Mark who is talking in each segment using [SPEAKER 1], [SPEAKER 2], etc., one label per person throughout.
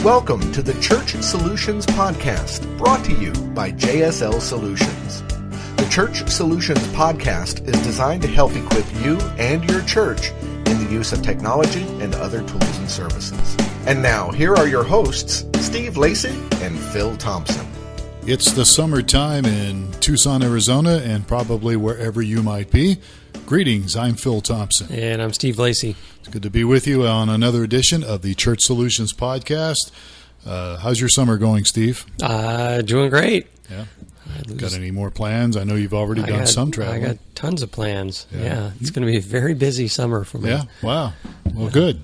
[SPEAKER 1] Welcome to the Church Solutions Podcast, brought to you by JSL Solutions. The Church Solutions Podcast is designed to help equip you and your church in the use of technology and other tools and services. And now, here are your hosts, Steve Lacy and Phil Thompson.
[SPEAKER 2] It's the summertime in Tucson, Arizona, and probably wherever you might be. Greetings, I'm Phil Thompson.
[SPEAKER 3] And I'm Steve Lacy.
[SPEAKER 2] It's good to be with you on another edition of the Church Solutions Podcast. How's your summer going, Steve?
[SPEAKER 3] Doing great.
[SPEAKER 2] Yeah. Got any more plans? I know you've already done some travel.
[SPEAKER 3] I got tons of plans. Yeah. It's going to be a very busy summer for me.
[SPEAKER 2] Yeah, wow. Well, good.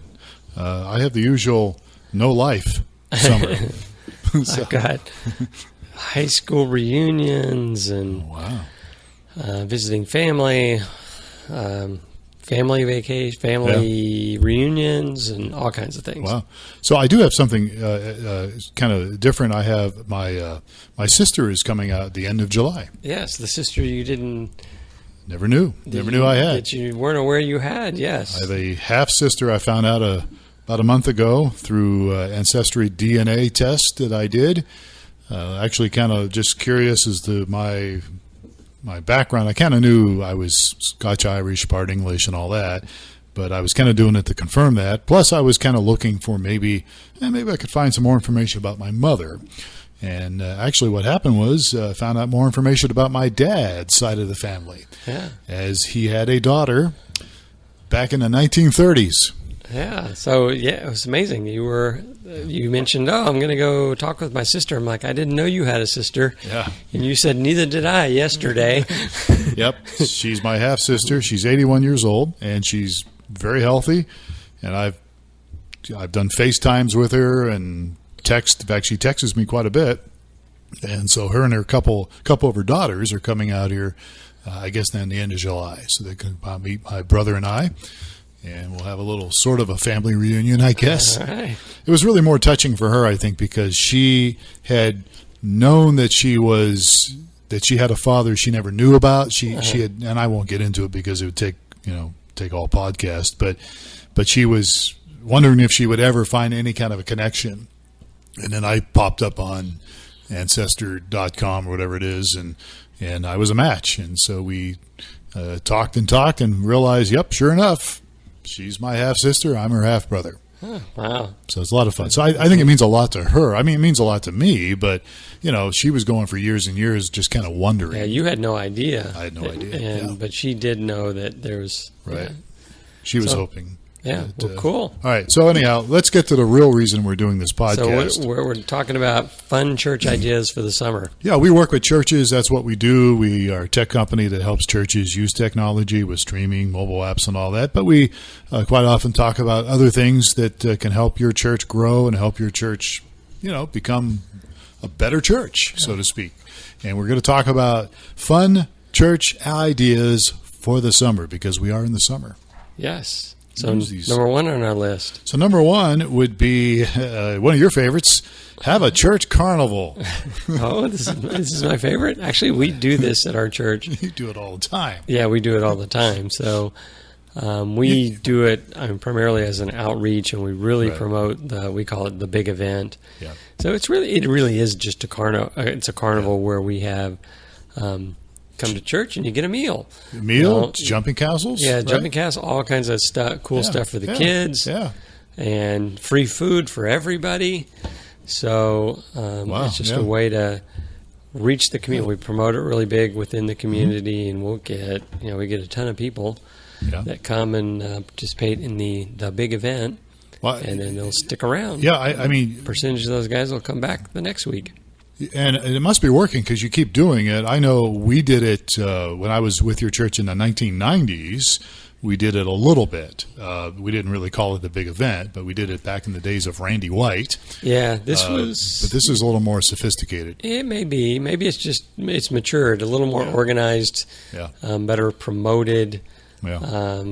[SPEAKER 2] I have the usual no life summer.
[SPEAKER 3] I've got high school reunions and visiting family, family vacation, family reunions, and all kinds of things.
[SPEAKER 2] Wow! So I do have something kind of different. I have my sister is coming out at the end of July.
[SPEAKER 3] Yes, the sister you
[SPEAKER 2] never knew I had.
[SPEAKER 3] That you weren't aware you had. Yes,
[SPEAKER 2] I have a half sister. I found out about a month ago through ancestry DNA test that I did. Actually, kind of just curious as to my background. I kind of knew I was Scotch-Irish, part English, and all that, but I was kind of doing it to confirm that. Plus, I was kind of looking for maybe I could find some more information about my mother. And actually, what happened was I found out more information about my dad's side of the family, as he had a daughter back in the 1930s.
[SPEAKER 3] Yeah. So, it was amazing. You mentioned, I'm going to go talk with my sister. I'm like, I didn't know you had a sister.
[SPEAKER 2] Yeah.
[SPEAKER 3] And you said, neither did I yesterday.
[SPEAKER 2] Yep. She's my half-sister. She's 81 years old, and she's very healthy. And I've done FaceTimes with her and text. In fact, she texts me quite a bit. And so her and her couple of her daughters are coming out here, I guess, then the end of July. So they can meet my brother and I. And we'll have a little sort of a family reunion, I guess.
[SPEAKER 3] All right.
[SPEAKER 2] It was really more touching for her, I think, because she had known that she had a father she never knew about. She had, and I won't get into it because it would take all podcast, but she was wondering if she would ever find any kind of a connection. And then I popped up on Ancestor.com or whatever it is, and I was a match. And so we talked and realized, yep, sure enough, she's my half-sister. I'm her half-brother.
[SPEAKER 3] Oh, wow.
[SPEAKER 2] So it's a lot of fun. So I think it means a lot to her. I mean, it means a lot to me, but, she was going for years and years just kind of wondering.
[SPEAKER 3] Yeah, you had no idea.
[SPEAKER 2] I had no idea.
[SPEAKER 3] But she did know that there was...
[SPEAKER 2] Right.
[SPEAKER 3] Yeah.
[SPEAKER 2] She was hoping.
[SPEAKER 3] Yeah, cool.
[SPEAKER 2] All right, so anyhow, let's get to the real reason we're doing this podcast.
[SPEAKER 3] So we're talking about fun church ideas for the summer.
[SPEAKER 2] Yeah, we work with churches. That's what we do. We are a tech company that helps churches use technology with streaming, mobile apps, and all that. But we quite often talk about other things that can help your church grow and help your church, become a better church, so to speak. And we're going to talk about fun church ideas for the summer because we are in the summer.
[SPEAKER 3] Yes. So number one on our list.
[SPEAKER 2] So number one would be one of your favorites, have a church carnival.
[SPEAKER 3] Oh, this is my favorite. Actually, we do this at our church.
[SPEAKER 2] You do it all the time.
[SPEAKER 3] Yeah, we do it all the time. So we do it primarily as an outreach, and we really promote we call it the big event.
[SPEAKER 2] Yeah.
[SPEAKER 3] So it really is just a carnival. It's a carnival where we have come to church and you get a meal.
[SPEAKER 2] Jumping castles?
[SPEAKER 3] Yeah, jumping castles, all kinds of cool stuff for the kids.
[SPEAKER 2] Yeah.
[SPEAKER 3] And free food for everybody. So it's just a way to reach the community. We promote it really big within the community, and we get a ton of people that come and participate in the big event. Well, and then they'll stick around.
[SPEAKER 2] Yeah, I mean,
[SPEAKER 3] percentage of those guys will come back the next week.
[SPEAKER 2] And it must be working because you keep doing it. I know we did it when I was with your church in the 1990s. We did it a little bit. We didn't really call it the big event, but we did it back in the days of Randy White.
[SPEAKER 3] Yeah, but this
[SPEAKER 2] is a little more sophisticated.
[SPEAKER 3] It may be. Maybe it's matured, a little more organized, better promoted.
[SPEAKER 2] Yeah.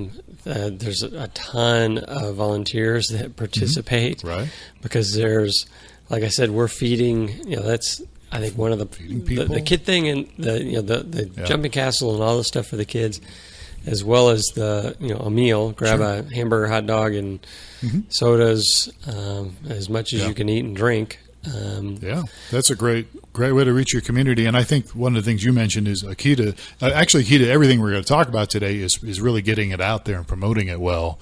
[SPEAKER 3] There's a ton of volunteers that participate,
[SPEAKER 2] right?
[SPEAKER 3] Because there's, like I said, we're feeding. That's I think one of the kid thing and the jumping castle and all the stuff for the kids. as well as a meal. Grab a hamburger, hot dog, and sodas, as much as you can eat and drink.
[SPEAKER 2] That's a great way to reach your community. And I think one of the things you mentioned is a key to everything we're going to talk about today is really getting it out there and promoting it well,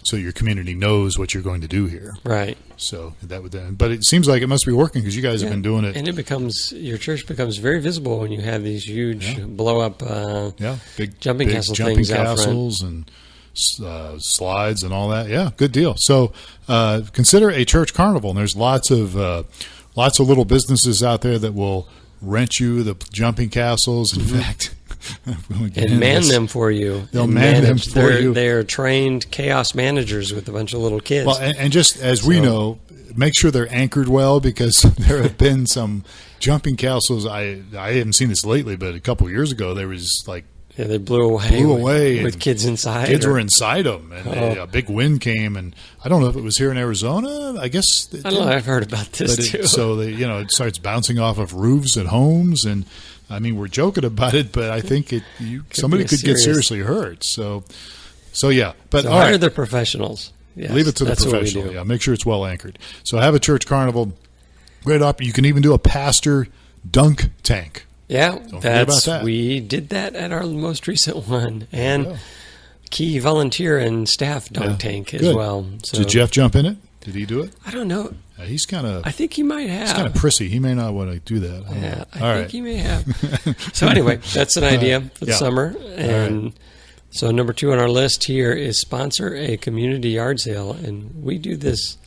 [SPEAKER 2] so your community knows what you're going to do here. Right. So but it seems like it must be working because you guys have been doing it.
[SPEAKER 3] And your church becomes very visible when you have these huge blow up,
[SPEAKER 2] big
[SPEAKER 3] jumping castle things out front.
[SPEAKER 2] And slides and all that. Yeah, good deal. So consider a church carnival. And there's lots of little businesses out there that will rent you the jumping castles. In fact,
[SPEAKER 3] and man them for you.
[SPEAKER 2] They'll man them for you.
[SPEAKER 3] They're trained chaos managers with a bunch of little kids.
[SPEAKER 2] Well, and just as we know, make sure they're anchored well, because there have been some jumping castles. I haven't seen this lately, but a couple of years ago there was like.
[SPEAKER 3] Yeah, they blew away with kids inside.
[SPEAKER 2] Kids were inside them, and a big wind came, and I don't know if it was here in Arizona. I guess
[SPEAKER 3] I don't know. I've heard about this too.
[SPEAKER 2] So it starts bouncing off of roofs at homes, and I mean we're joking about it, but I think somebody could get seriously hurt. So yeah. But
[SPEAKER 3] hire the professionals. Yes,
[SPEAKER 2] leave it to the professional. Yeah, make sure it's well anchored. So have a church carnival. Great option. You can even do a pastor dunk tank.
[SPEAKER 3] Yeah, we did that at our most recent one, and key volunteer and staff dunk tank as well. So,
[SPEAKER 2] did Jeff jump in it? Did he do it?
[SPEAKER 3] I don't know.
[SPEAKER 2] He's kind of.
[SPEAKER 3] I think he might have.
[SPEAKER 2] He's kind of prissy. He may not want to do that.
[SPEAKER 3] I think he may have. So anyway, that's an idea for the summer, and so number 2 on our list here is sponsor a community yard sale, and we do this.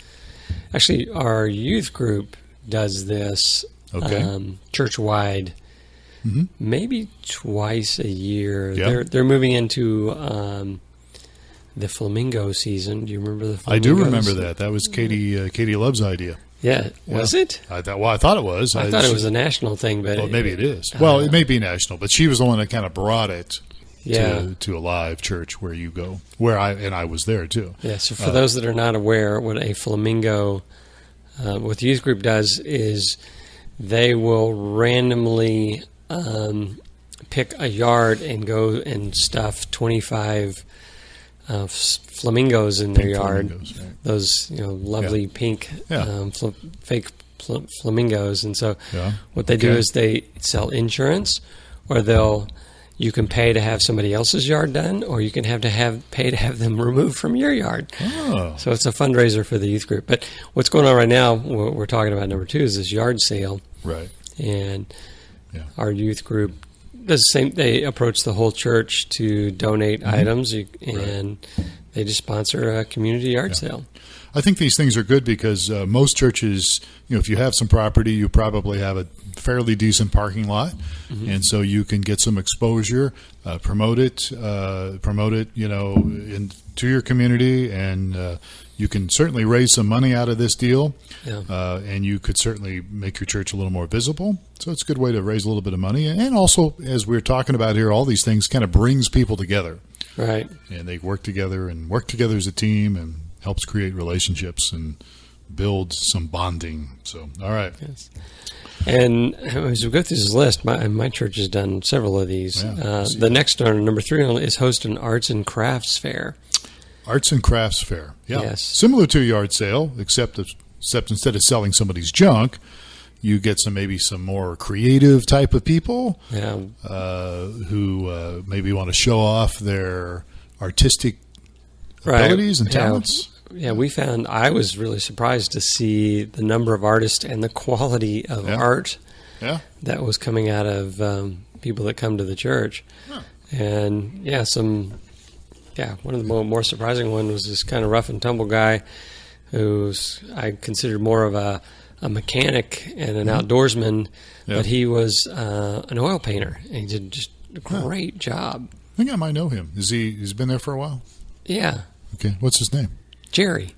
[SPEAKER 3] Actually, our youth group does this church-wide. Maybe twice a year. Yeah. They're moving into the flamingo season. Do you remember the flamingos?
[SPEAKER 2] I do remember that. That was Katie Love's idea.
[SPEAKER 3] Yeah. Was it?
[SPEAKER 2] I thought it was.
[SPEAKER 3] I thought it was a national thing, but
[SPEAKER 2] maybe it is. Well, it may be national, but she was the one that kind of brought it to a live church where you go, and I was there too.
[SPEAKER 3] Yeah. So for those that are not aware, what a flamingo, what the youth group does is they will randomly pick a yard and go and stuff 25 flamingos in their yard. Flamingos, right. Those lovely pink fake flamingos. And so what they do is they sell insurance, or you can pay to have somebody else's yard done, or you can pay to have them removed from your yard. Oh. So it's a fundraiser for the youth group. But what's going on right now, what we're talking about number 2 is this yard sale.
[SPEAKER 2] Right.
[SPEAKER 3] And our youth group does the same. They approach the whole church to donate items, and they just sponsor a community yard sale.
[SPEAKER 2] I think these things are good because most churches, if you have some property, you probably have a fairly decent parking lot, and so you can get some exposure, promote it, to your community, and you can certainly raise some money out of this deal, and you could certainly make your church a little more visible. So it's a good way to raise a little bit of money, and also, as we're talking about here, all these things kind of brings people together,
[SPEAKER 3] right?
[SPEAKER 2] And they work together as a team, and helps create relationships and build some bonding. So, all right.
[SPEAKER 3] Yes. And as we go through this list, my church has done several of these. The next one, number 3, is host an arts and crafts fair.
[SPEAKER 2] Arts and crafts fair. Yeah.
[SPEAKER 3] Yes.
[SPEAKER 2] Similar to a yard sale, except instead of selling somebody's junk, you get maybe some more creative type of people who maybe want to show off their artistic abilities and talents.
[SPEAKER 3] Yeah, I was really surprised to see the number of artists and the quality of art that was coming out of people that come to the church. Huh. And one of the more surprising one was this kind of rough and tumble guy who's I considered more of a mechanic and an outdoorsman, but he was an oil painter, and he did just a great job.
[SPEAKER 2] I think I might know him. He's been there for a while?
[SPEAKER 3] Yeah.
[SPEAKER 2] Okay, what's his name?
[SPEAKER 3] Jerry.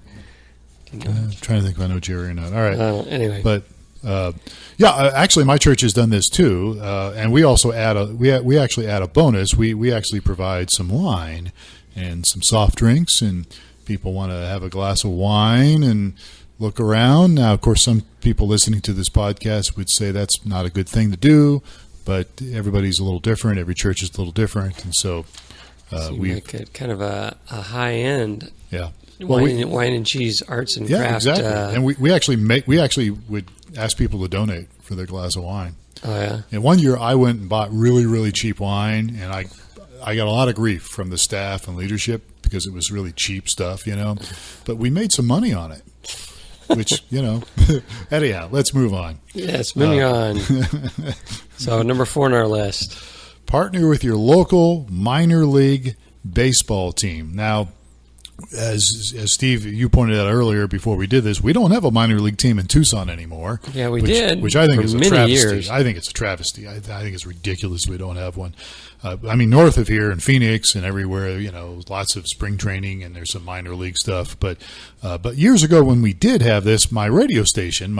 [SPEAKER 2] I'm trying to think if I know Jerry or not. All right.
[SPEAKER 3] Anyway.
[SPEAKER 2] But, actually my church has done this too, and we also we actually add a bonus. We actually provide some wine and some soft drinks, and people want to have a glass of wine and look around. Now, of course, some people listening to this podcast would say that's not a good thing to do, but everybody's a little different. Every church is a little different, and so
[SPEAKER 3] So you make it kind of a high end.
[SPEAKER 2] Yeah.
[SPEAKER 3] Wine and cheese arts and craft.
[SPEAKER 2] Yeah, exactly. And we actually would ask people to donate for their glass of wine.
[SPEAKER 3] Oh yeah.
[SPEAKER 2] And one year I went and bought really, really cheap wine, and I got a lot of grief from the staff and leadership because it was really cheap stuff, But we made some money on it, which, anyhow, let's move on.
[SPEAKER 3] Yes, moving on. So number 4 on our list.
[SPEAKER 2] Partner with your local minor league baseball team. Now, as Steve, you pointed out earlier before we did this, we don't have a minor league team in Tucson anymore.
[SPEAKER 3] Yeah, we did.
[SPEAKER 2] Which I think is a travesty.
[SPEAKER 3] Years.
[SPEAKER 2] I think it's a travesty. I think it's ridiculous we don't have one. North of here in Phoenix and everywhere, lots of spring training and there's some minor league stuff. But years ago when we did have this, my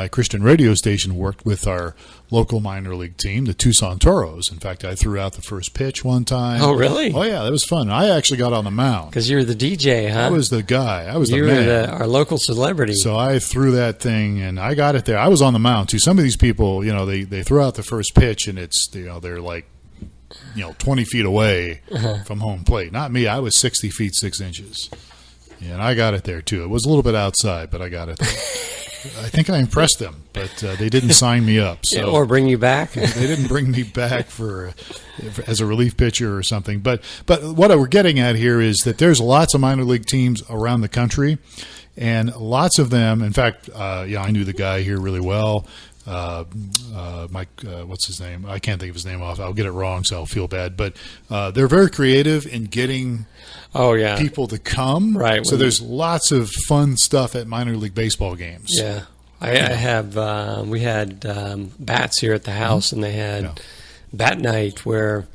[SPEAKER 2] Christian radio station worked with our local minor league team, the Tucson Toros. In fact, I threw out the first pitch one time.
[SPEAKER 3] Oh, really?
[SPEAKER 2] Oh, yeah, that was fun. I actually got on the mound.
[SPEAKER 3] Because you were the DJ, huh?
[SPEAKER 2] I was the guy. I was
[SPEAKER 3] the
[SPEAKER 2] man.
[SPEAKER 3] You were our local celebrity.
[SPEAKER 2] So I threw that thing, and I got it there. I was on the mound, too. Some of these people, they throw out the first pitch, and it's, they're like, 20 feet away from home plate. Not me. I was 60 feet 6 inches. Yeah, and I got it there, too. It was a little bit outside, but I got it there. I think I impressed them, but they didn't sign me up. So
[SPEAKER 3] or bring you back.
[SPEAKER 2] They didn't bring me back as a relief pitcher or something. But what we're getting at here is that there's lots of minor league teams around the country, and lots of them. In fact, I knew the guy here really well. Mike, what's his name? I can't think of his name off. I'll get it wrong, so I'll feel bad. But they're very creative in getting people to come.
[SPEAKER 3] Right.
[SPEAKER 2] So there's lots of fun stuff at minor league baseball games.
[SPEAKER 3] Yeah. I have, we had bats here at the house, and they had bat night where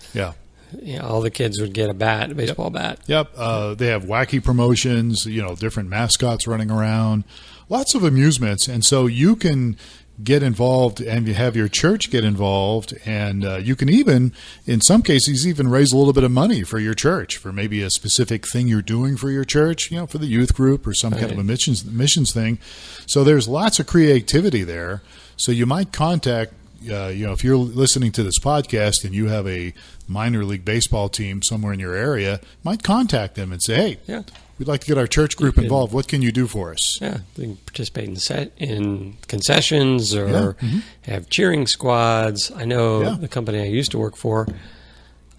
[SPEAKER 3] all the kids would get a baseball bat.
[SPEAKER 2] Yep. They have wacky promotions, different mascots running around, lots of amusements. And so you can get involved and you have your church get involved, and you can even, in some cases, even raise a little bit of money for your church for maybe a specific thing you're doing for your church, for the youth group or some kind of a missions thing. So there's lots of creativity there. So you might contact, if you're listening to this podcast and you have a minor league baseball team somewhere in your area, might contact them and say, hey, we'd like to get our church group involved. What can you do for us?
[SPEAKER 3] Yeah, we can participate in concessions or have cheering squads. I know the company I used to work for,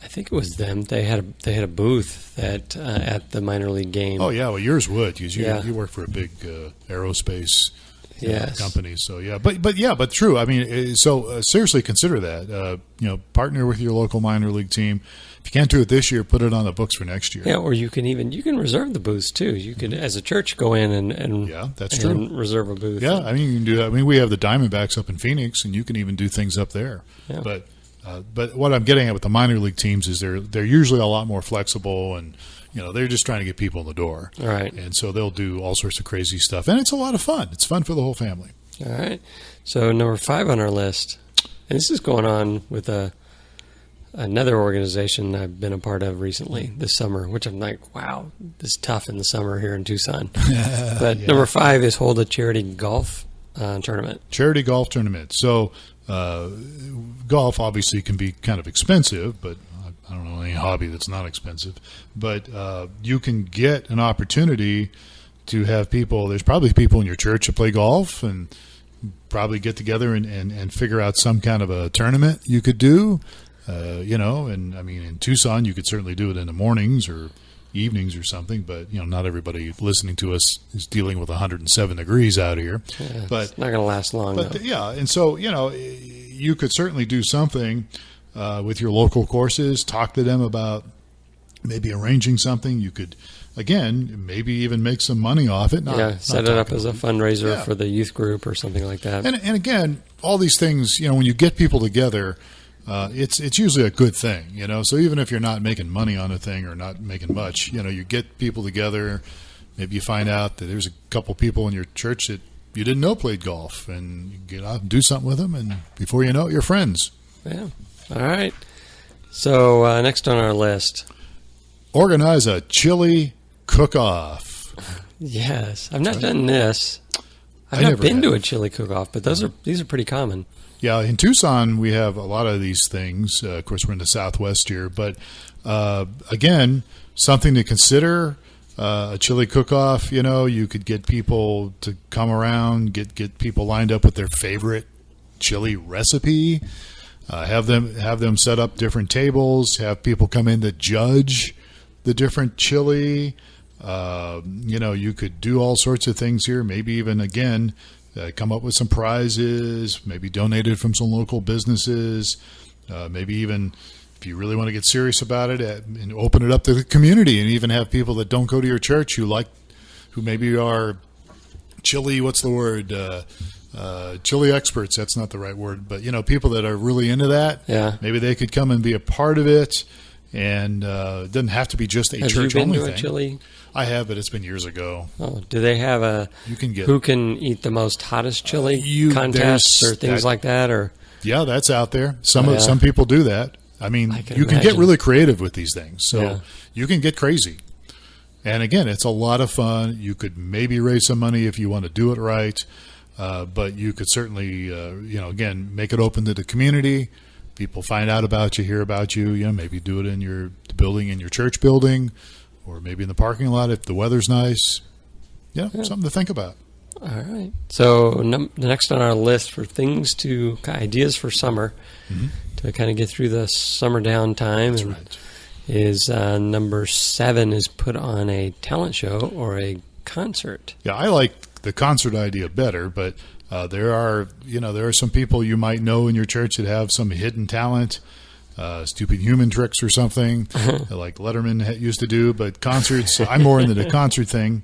[SPEAKER 3] I think it was them. They had a booth at the minor league game.
[SPEAKER 2] Oh yeah, well yours would because you work for a big aerospace company. So but true. I mean, seriously consider that. Partner with your local minor league team. If you can't do it this year, put it on the books for next year.
[SPEAKER 3] Yeah, or you can reserve the booths too. You could, as a church, go in and
[SPEAKER 2] that's true.
[SPEAKER 3] And reserve a booth.
[SPEAKER 2] Yeah, I mean you can do that. I mean we have the Diamondbacks up in Phoenix, and you can even do things up there.
[SPEAKER 3] Yeah.
[SPEAKER 2] But what I'm getting at with the minor league teams is they're usually a lot more flexible, and they're just trying to get people in the door.
[SPEAKER 3] All right.
[SPEAKER 2] And so they'll do all sorts of crazy stuff, and it's a lot of fun. It's fun for the whole family.
[SPEAKER 3] All right. So number 5 on our list, and this is going on with another organization I've been a part of recently this summer, which I'm like, wow, this is tough in the summer here in Tucson. But number 5 is hold a charity golf tournament. Charity
[SPEAKER 2] golf tournament. So golf obviously can be kind of expensive, but I don't know any hobby that's not expensive. But you can get an opportunity to have people. There's probably people in your church that play golf, and probably get together and figure out some kind of a tournament you could do. And I mean, in Tucson, you could certainly do it in the mornings or evenings or something, but not everybody listening to us is dealing with 107 degrees out here.
[SPEAKER 3] Yeah,
[SPEAKER 2] but
[SPEAKER 3] it's not going to last long.
[SPEAKER 2] But and so you could certainly do something with your local courses. Talk to them about maybe arranging something. You could, again, maybe even make some money off it.
[SPEAKER 3] Set it up as a fundraiser for the youth group or something like that.
[SPEAKER 2] And again, all these things, when you get people together, it's usually a good thing, So even if you're not making money on a thing or not making much, you get people together. Maybe you find out that there's a couple people in your church that you didn't know played golf, and you get out and do something with them, and before you know it, you're friends.
[SPEAKER 3] Yeah. All right. So next on our list,
[SPEAKER 2] organize a chili cook-off.
[SPEAKER 3] Yes, I've not done this. I've not been to a chili cook-off, but these are pretty common.
[SPEAKER 2] Yeah, in Tucson, we have a lot of these things. Of course, we're in the Southwest here. But, again, something to consider, a chili cook-off, you could get people to come around, get people lined up with their favorite chili recipe, have them set up different tables, have people come in to judge the different chili. You could do all sorts of things here. Maybe even, again, come up with some prizes, maybe donated from some local businesses, maybe even, if you really want to get serious about it, and open it up to the community, and even have people that don't go to your church who maybe are chili, chili experts. That's not the right word, but people that are really into that.
[SPEAKER 3] Yeah.
[SPEAKER 2] Maybe they could come and be a part of it, and it doesn't have to be just a church only thing.
[SPEAKER 3] Have you been to a chili?
[SPEAKER 2] I have, but it's been years ago.
[SPEAKER 3] Oh, do they have who can eat the most hottest chili contests or things like that? Or
[SPEAKER 2] yeah, that's out there. Some people do that. I mean, you can get really creative with these things, so you can get crazy. And again, it's a lot of fun. You could maybe raise some money if you want to do it right, but you could certainly, again, make it open to the community. People find out about you, hear about you. Maybe do it in your building, in your church building, or maybe in the parking lot if the weather's nice. Yeah, something to think about.
[SPEAKER 3] All right. So the next on our list for ideas for summer to kind of get through the summer downtime.
[SPEAKER 2] That's right.
[SPEAKER 3] Is number 7 is put on a talent show or a concert.
[SPEAKER 2] Yeah, I like the concert idea better, but there are some people you might know in your church that have some hidden talent, stupid human tricks or something, like Letterman used to do. But concerts, I'm more into the concert thing.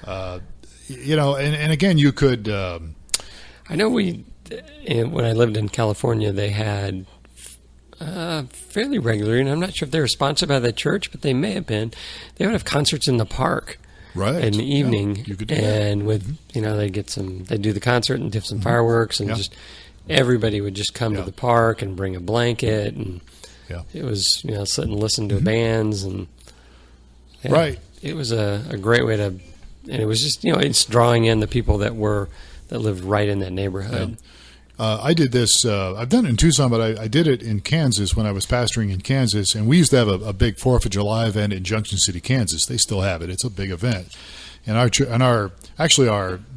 [SPEAKER 2] And again, you could.
[SPEAKER 3] I know when I lived in California, they had fairly regularly, and I'm not sure if they were sponsored by the church, but they may have been. They would have concerts in the park.
[SPEAKER 2] Right.
[SPEAKER 3] In the evening,
[SPEAKER 2] you could do
[SPEAKER 3] and that. They do the concert and do some fireworks, and just everybody would just come to the park and bring a blanket, and it was sit and listen to bands, and
[SPEAKER 2] right.
[SPEAKER 3] It was a great way to, and it was just it's drawing in the people that lived right in that neighborhood.
[SPEAKER 2] Yeah. I did this. I've done it in Tucson, but I did it in Kansas when I was pastoring in Kansas. And we used to have a big 4th of July event in Junction City, Kansas. They still have it. It's a big event. And our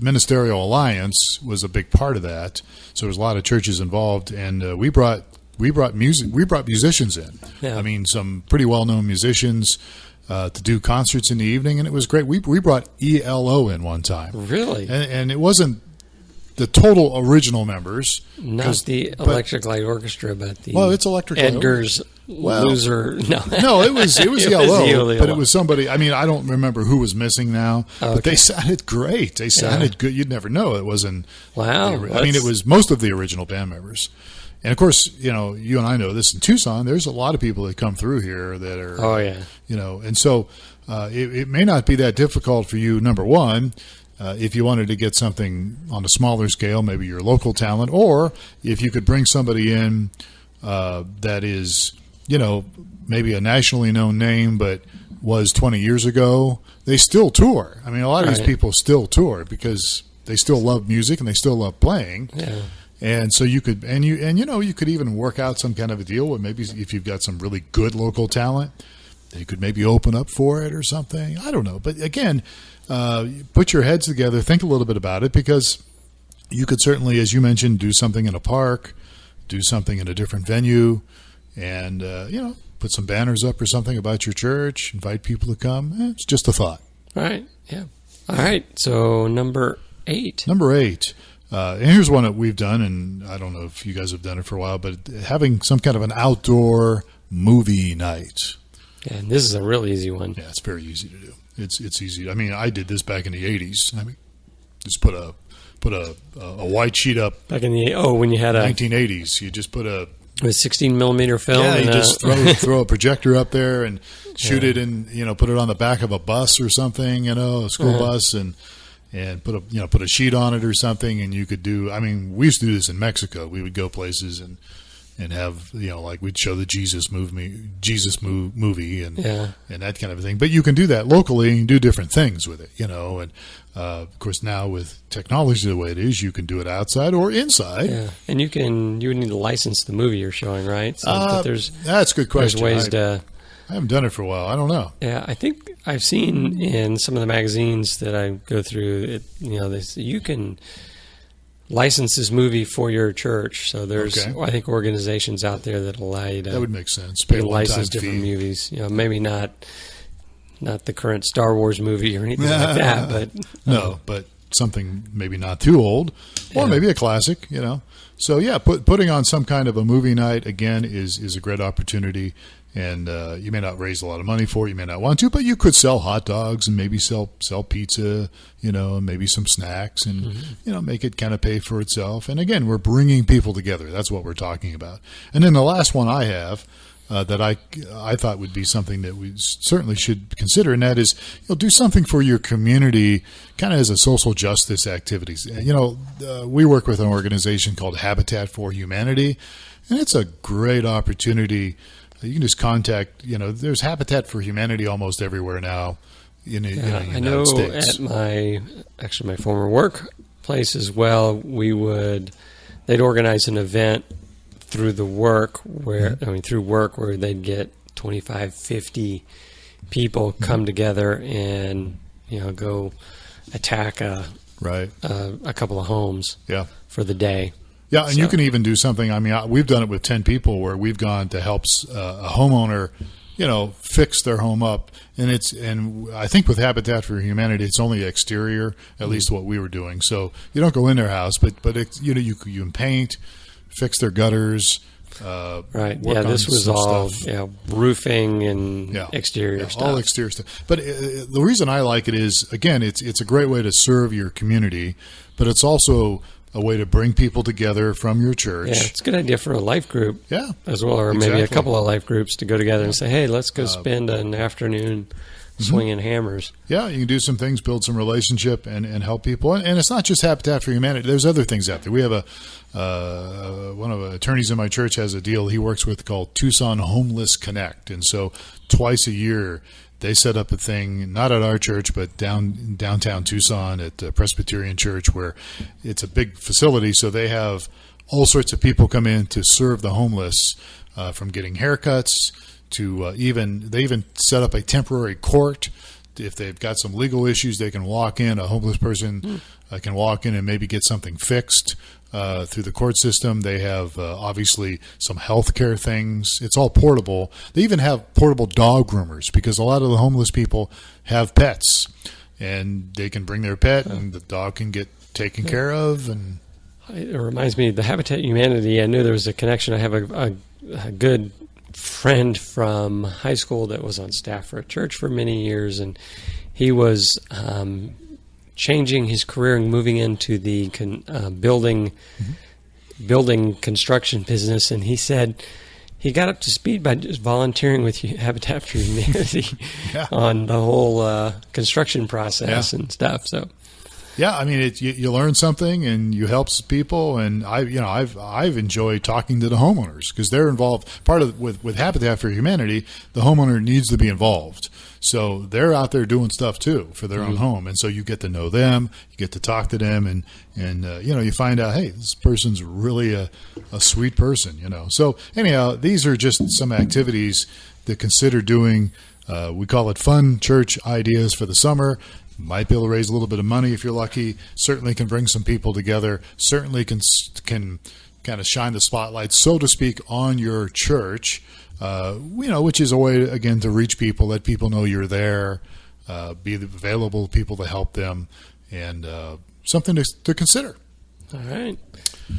[SPEAKER 2] ministerial alliance was a big part of that. So there's a lot of churches involved, and we brought musicians in.
[SPEAKER 3] Yeah.
[SPEAKER 2] I mean, some pretty well-known musicians to do concerts in the evening, and it was great. We brought ELO in one time.
[SPEAKER 3] Really?
[SPEAKER 2] And it wasn't the total original members.
[SPEAKER 3] Not the Electric Light Orchestra, but the
[SPEAKER 2] it's Electric Light
[SPEAKER 3] Edgar's loser.
[SPEAKER 2] No, it was ELO, but it was somebody. I mean, I don't remember who was missing now, but they sounded great. They sounded good. You'd never know it wasn't.
[SPEAKER 3] Wow.
[SPEAKER 2] It was most of the original band members. And of course, you and I know this in Tucson. There's a lot of people that come through here that are.
[SPEAKER 3] Oh yeah.
[SPEAKER 2] And so it may not be that difficult for you. Number one. If you wanted to get something on a smaller scale, maybe your local talent, or if you could bring somebody in that is, maybe a nationally known name, but was 20 years ago, they still tour. I mean, a lot of these people still tour because they still love music and they still love playing.
[SPEAKER 3] Yeah.
[SPEAKER 2] And so you could, you could even work out some kind of a deal where maybe if you've got some really good local talent, you could maybe open up for it or something. I don't know. But again, put your heads together, think a little bit about it, because you could certainly, as you mentioned, do something in a park, do something in a different venue, and, put some banners up or something about your church, invite people to come. It's just a thought.
[SPEAKER 3] All right. Yeah. All right. So number 8.
[SPEAKER 2] And here's one that we've done, and I don't know if you guys have done it for a while, but having some kind of an outdoor movie night.
[SPEAKER 3] Yeah, and this is a real easy one.
[SPEAKER 2] Yeah, it's very easy to do. It's easy. I mean, I did this back in the 80s. I mean, just put a white sheet up.
[SPEAKER 3] Back in when you had
[SPEAKER 2] 1980s, you just put a
[SPEAKER 3] 16 millimeter film.
[SPEAKER 2] Yeah, you just throw a projector up there and shoot it, and put it on the back of a bus or something, a school bus, and put a sheet on it or something, and you could do. I mean, we used to do this in Mexico. We would go places and and have, like we'd show the Jesus movie and that kind of thing. But you can do that locally and do different things with it, and of course now with technology the way it is, you can do it outside or inside.
[SPEAKER 3] Yeah, and you would need to license the movie you're showing, right? So
[SPEAKER 2] that's a good question.
[SPEAKER 3] There's ways
[SPEAKER 2] I haven't done it for a while. I don't know.
[SPEAKER 3] Yeah, I think I've seen in some of the magazines that I go through, they say you can license this movie for your church. So there's, I think, organizations out there that allow you to.
[SPEAKER 2] That would make sense. Pay a
[SPEAKER 3] license different movies. Maybe not the current Star Wars movie or anything like that, but
[SPEAKER 2] no, but something maybe not too old, or maybe a classic. So yeah, putting on some kind of a movie night again is a great opportunity. And you may not raise a lot of money for it. You may not want to, but you could sell hot dogs and maybe sell pizza, and maybe some snacks and, make it kind of pay for itself. And again, we're bringing people together. That's what we're talking about. And then the last one I have that I thought would be something that we certainly should consider, and that is, do something for your community kind of as a social justice activities. We work with an organization called Habitat for Humanity, and it's a great opportunity. You can just contact, there's Habitat for Humanity almost everywhere now in the United States.
[SPEAKER 3] At my former workplace as well, they'd organize an event through work where they'd get 25, 50 people come together and, go attack a couple of homes for the day.
[SPEAKER 2] Yeah, and you can even do something. I mean, we've done it with 10 people where we've gone to help a homeowner, fix their home up. And I think with Habitat for Humanity, it's only exterior, at least what we were doing. So you don't go in their house, but you can paint, fix their gutters.
[SPEAKER 3] Right. Yeah, this was all roofing and exterior stuff.
[SPEAKER 2] All exterior stuff. But the reason I like it is, again, it's a great way to serve your community, but it's also a way to bring people together from your church.
[SPEAKER 3] Yeah, it's a good idea for a life group as well, or maybe a couple of life groups to go together and say, hey, let's go spend an afternoon swinging hammers. Yeah,
[SPEAKER 2] you can do some things, build some relationship, and help people. And it's not just Habitat for Humanity. There's other things out there. We have one of the attorneys in my church has a deal he works with called Tucson Homeless Connect. And so twice a year, they set up a thing, not at our church, but downtown Tucson at the Presbyterian Church, where it's a big facility. So they have all sorts of people come in to serve the homeless, from getting haircuts to they even set up a temporary court. If they've got some legal issues, they can walk in. A homeless person can walk in and maybe get something fixed through the court system. They have obviously some healthcare things. It's all portable. They even have portable dog groomers because a lot of the homeless people have pets, and they can bring their pet and the dog can get taken care of. And
[SPEAKER 3] it reminds me of the Habitat Humanity. I knew there was a connection. I have a good friend from high school that was on staff for a church for many years, and he was changing his career and moving into the building construction business. And he said he got up to speed by just volunteering with Habitat for Humanity on the whole construction process and stuff. So.
[SPEAKER 2] Yeah, I mean, you learn something and you help people, and I've enjoyed talking to the homeowners because they're involved. Part of with Habitat for Humanity, the homeowner needs to be involved, so they're out there doing stuff too for their own home, and so you get to know them, you get to talk to them, and you find out, hey, this person's really a sweet person, So anyhow, these are just some activities to consider doing. We call it fun church ideas for the summer. Might be able to raise a little bit of money if you're lucky. Certainly can bring some people together. Certainly can kind of shine the spotlight, so to speak, on your church. Which is a way again to reach people, let people know you're there, be available to people to help them, and something to consider.
[SPEAKER 3] All right.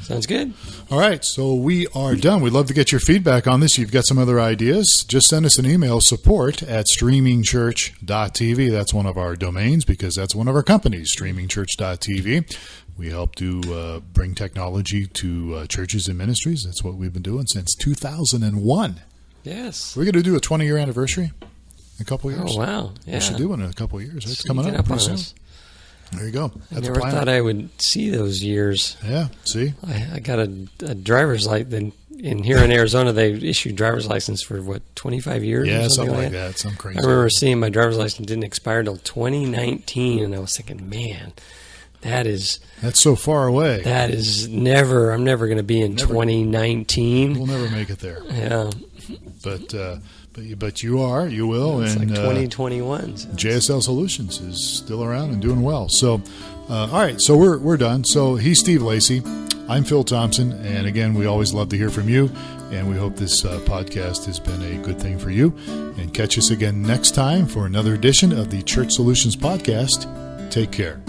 [SPEAKER 3] Sounds good.
[SPEAKER 2] All right, so we are done. We'd love to get your feedback on this. You've got some other ideas. Just send us an email, support@streamingchurch.tv. That's one of our domains because that's one of our companies, streamingchurch.tv. We help to bring technology to churches and ministries. That's what we've been doing since 2001.
[SPEAKER 3] Yes.
[SPEAKER 2] We're going to do a 20-year anniversary in a couple of years.
[SPEAKER 3] Oh, wow. Yeah.
[SPEAKER 2] We should do one in a couple of years. It's coming up pretty soon. There you go.
[SPEAKER 3] I never thought I would see those years.
[SPEAKER 2] Yeah, see?
[SPEAKER 3] I got a driver's license. Here in Arizona, they issued driver's license for, 25 years?
[SPEAKER 2] Yeah,
[SPEAKER 3] or
[SPEAKER 2] something like that. Some crazy.
[SPEAKER 3] I remember seeing my driver's license didn't expire until 2019, and I was thinking, man, that's
[SPEAKER 2] so far away.
[SPEAKER 3] That is I'm never going to be in 2019.
[SPEAKER 2] We'll never make it there.
[SPEAKER 3] Yeah.
[SPEAKER 2] But you will.
[SPEAKER 3] It's
[SPEAKER 2] and
[SPEAKER 3] like 2021. So.
[SPEAKER 2] JSL Solutions is still around and doing well. So, all right, so we're done. So he's Steve Lacy. I'm Phil Thompson. And again, we always love to hear from you. And we hope this podcast has been a good thing for you. And catch us again next time for another edition of the Church Solutions Podcast. Take care.